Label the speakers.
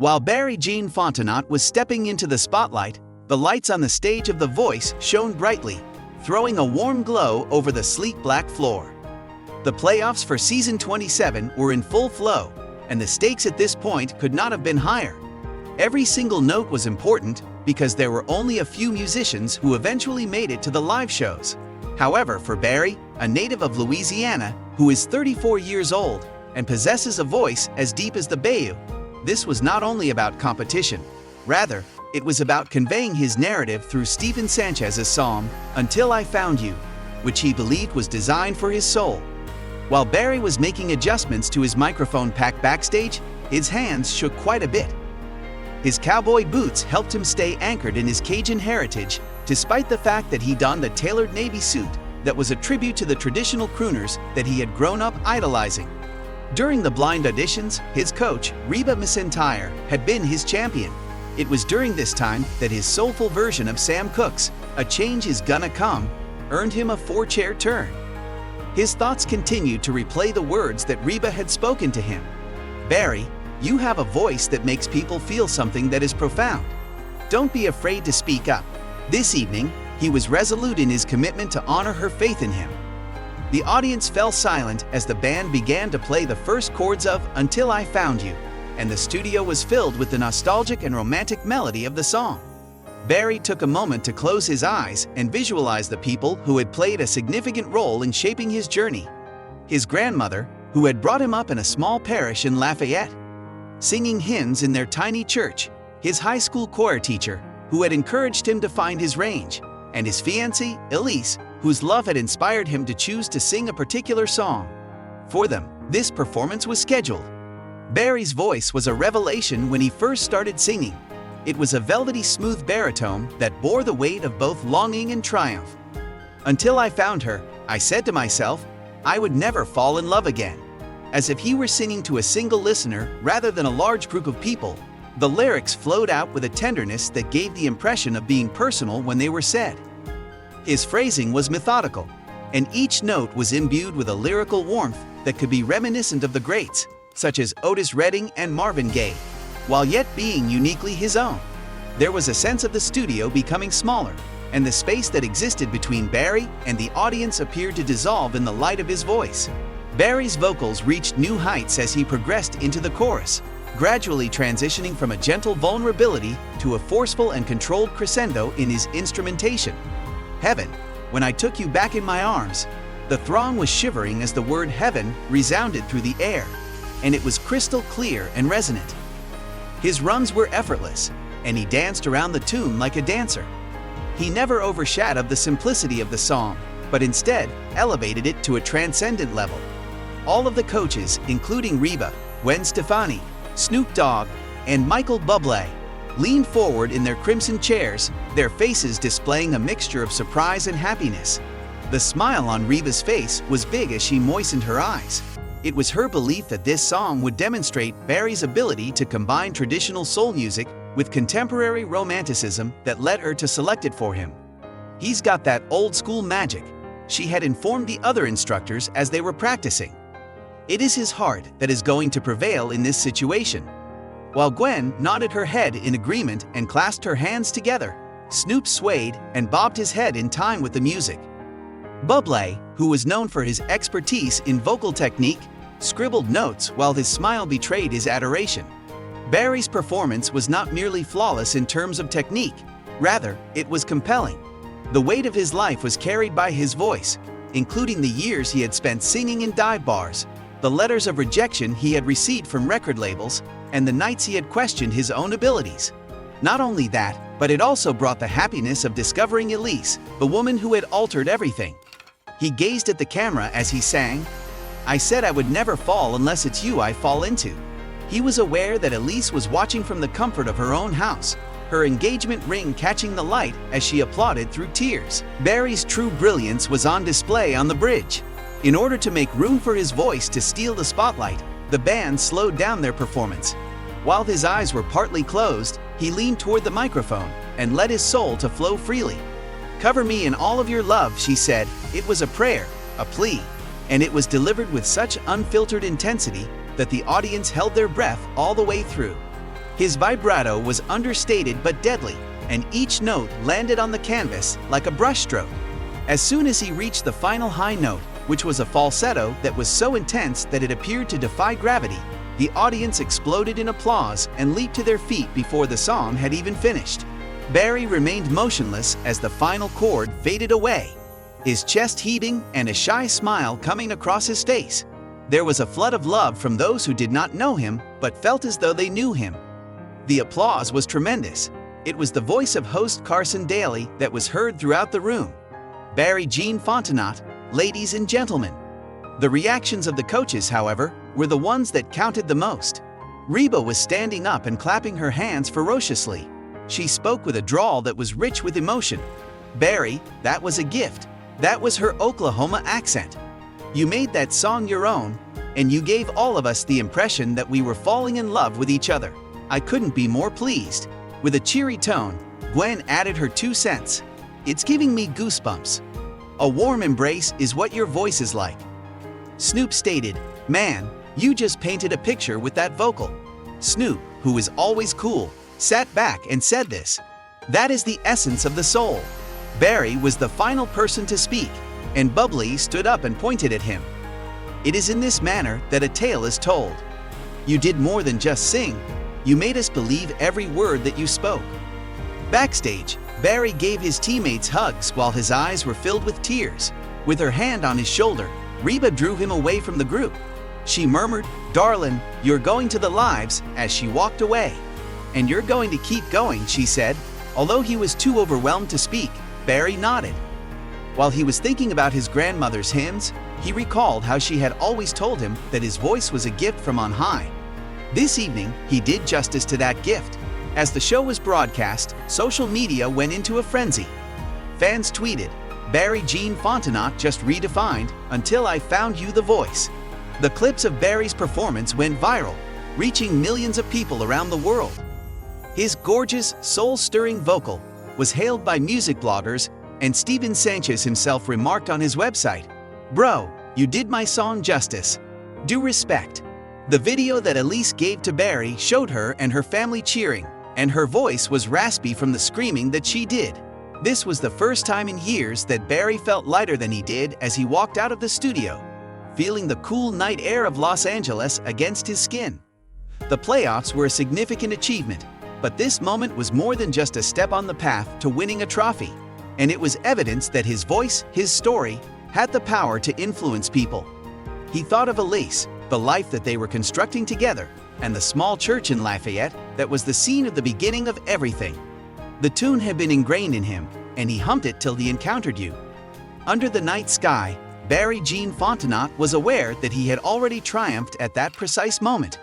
Speaker 1: While Barry Jean Fontenot was stepping into the spotlight, the lights on the stage of The Voice shone brightly, throwing a warm glow over the sleek black floor. The playoffs for season 27 were in full flow, and the stakes at this point could not have been higher. Every single note was important because there were only a few musicians who eventually made it to the live shows. However, for Barry, a native of Louisiana, who is 34 years old and possesses a voice as deep as the bayou, this was not only about competition. Rather, it was about conveying his narrative through Stephen Sanchez's song, Until I Found You, which he believed was designed for his soul. While Barry was making adjustments to his microphone pack backstage, his hands shook quite a bit. His cowboy boots helped him stay anchored in his Cajun heritage, despite the fact that he donned a tailored navy suit that was a tribute to the traditional crooners that he had grown up idolizing. During the blind auditions, his coach, Reba McEntire, had been his champion. It was during this time that his soulful version of Sam Cooke's A Change Is Gonna Come earned him a 4-chair turn. His thoughts continued to replay the words that Reba had spoken to him. Barry, you have a voice that makes people feel something that is profound. Don't be afraid to speak up. This evening, he was resolute in his commitment to honor her faith in him. The audience fell silent as the band began to play the first chords of Until I Found You, and the studio was filled with the nostalgic and romantic melody of the song. Barry took a moment to close his eyes and visualize the people who had played a significant role in shaping his journey. His grandmother, who had brought him up in a small parish in Lafayette, singing hymns in their tiny church, his high school choir teacher, who had encouraged him to find his range, and his fiancée, Elise, whose love had inspired him to choose to sing a particular song. For them, this performance was scheduled. Barry's voice was a revelation when he first started singing. It was a velvety smooth baritone that bore the weight of both longing and triumph. Until I found her, I said to myself, I would never fall in love again. As if he were singing to a single listener rather than a large group of people, the lyrics flowed out with a tenderness that gave the impression of being personal when they were said. His phrasing was methodical, and each note was imbued with a lyrical warmth that could be reminiscent of the greats, such as Otis Redding and Marvin Gaye, while yet being uniquely his own. There was a sense of the studio becoming smaller, and the space that existed between Barry and the audience appeared to dissolve in the light of his voice. Barry's vocals reached new heights as he progressed into the chorus, gradually transitioning from a gentle vulnerability to a forceful and controlled crescendo in his instrumentation. Heaven, when I took you back in my arms. The throng was shivering as the word heaven resounded through the air, and it was crystal clear and resonant. His runs were effortless, and he danced around the tune like a dancer. He never overshadowed the simplicity of the song, but instead elevated it to a transcendent level. All of the coaches, including Reba, Gwen Stefani, Snoop Dogg, and Michael Bublé, leaned forward in their crimson chairs, their faces displaying a mixture of surprise and happiness. The smile on Reba's face was big as she moistened her eyes. It was her belief that this song would demonstrate Barry's ability to combine traditional soul music with contemporary romanticism that led her to select it for him. He's got that old-school magic, she had informed the other instructors as they were practicing. It is his heart that is going to prevail in this situation. While Gwen nodded her head in agreement and clasped her hands together, Snoop swayed and bobbed his head in time with the music. Bublé, who was known for his expertise in vocal technique, scribbled notes while his smile betrayed his adoration. Barry's performance was not merely flawless in terms of technique, rather, it was compelling. The weight of his life was carried by his voice, including the years he had spent singing in dive bars, the letters of rejection he had received from record labels, and the nights he had questioned his own abilities. Not only that, but it also brought the happiness of discovering Elise, the woman who had altered everything. He gazed at the camera as he sang, I said I would never fall unless it's you I fall into. He was aware that Elise was watching from the comfort of her own house, her engagement ring catching the light as she applauded through tears. Barry's true brilliance was on display on the bridge. In order to make room for his voice to steal the spotlight, the band slowed down their performance. While his eyes were partly closed, he leaned toward the microphone and let his soul to flow freely. Cover me in all of your love, she said. It was a prayer, a plea, and it was delivered with such unfiltered intensity that the audience held their breath all the way through. His vibrato was understated but deadly, and each note landed on the canvas like a brushstroke. As soon as he reached the final high note, which was a falsetto that was so intense that it appeared to defy gravity, the audience exploded in applause and leaped to their feet before the song had even finished. Barry remained motionless as the final chord faded away, his chest heaving and a shy smile coming across his face. There was a flood of love from those who did not know him but felt as though they knew him. The applause was tremendous. It was the voice of host Carson Daly that was heard throughout the room. Barry Jean Fontenot, ladies and gentlemen. The reactions of the coaches, however, were the ones that counted the most. Reba was standing up and clapping her hands ferociously. She spoke with a drawl that was rich with emotion. Barry, that was a gift. That was her Oklahoma accent. You made that song your own, and you gave all of us the impression that we were falling in love with each other. I couldn't be more pleased. With a cheery tone, Gwen added her 2 cents. It's giving me goosebumps. A warm embrace is what your voice is like. Snoop stated, "Man, you just painted a picture with that vocal." Snoop, who is always cool, sat back and said this. That is the essence of the soul. Barry was the final person to speak, and Bubbly stood up and pointed at him. It is in this manner that a tale is told. You did more than just sing. You made us believe every word that you spoke. Backstage, Barry gave his teammates hugs while his eyes were filled with tears. With her hand on his shoulder, Reba drew him away from the group. She murmured, "Darlin', you're going to the lives," as she walked away. "And you're going to keep going," she said. Although he was too overwhelmed to speak, Barry nodded. While he was thinking about his grandmother's hymns, he recalled how she had always told him that his voice was a gift from on high. This evening, he did justice to that gift. As the show was broadcast, social media went into a frenzy. Fans tweeted, "Barry Jean Fontenot just redefined, until I found you the voice." The clips of Barry's performance went viral, reaching millions of people around the world. His gorgeous, soul-stirring vocal was hailed by music bloggers, and Steven Sanchez himself remarked on his website, "Bro, you did my song justice. Due respect." The video that Elise gave to Barry showed her and her family cheering, and her voice was raspy from the screaming that she did. This was the first time in years that Barry felt lighter than he did as he walked out of the studio, feeling the cool night air of Los Angeles against his skin. The playoffs were a significant achievement, but this moment was more than just a step on the path to winning a trophy, and it was evidence that his voice, his story, had the power to influence people. He thought of Elise, the life that they were constructing together, and the small church in Lafayette that was the scene of the beginning of everything. The tune had been ingrained in him, and he hummed it till he encountered you. Under the night sky, Barry Jean Fontenot was aware that he had already triumphed at that precise moment.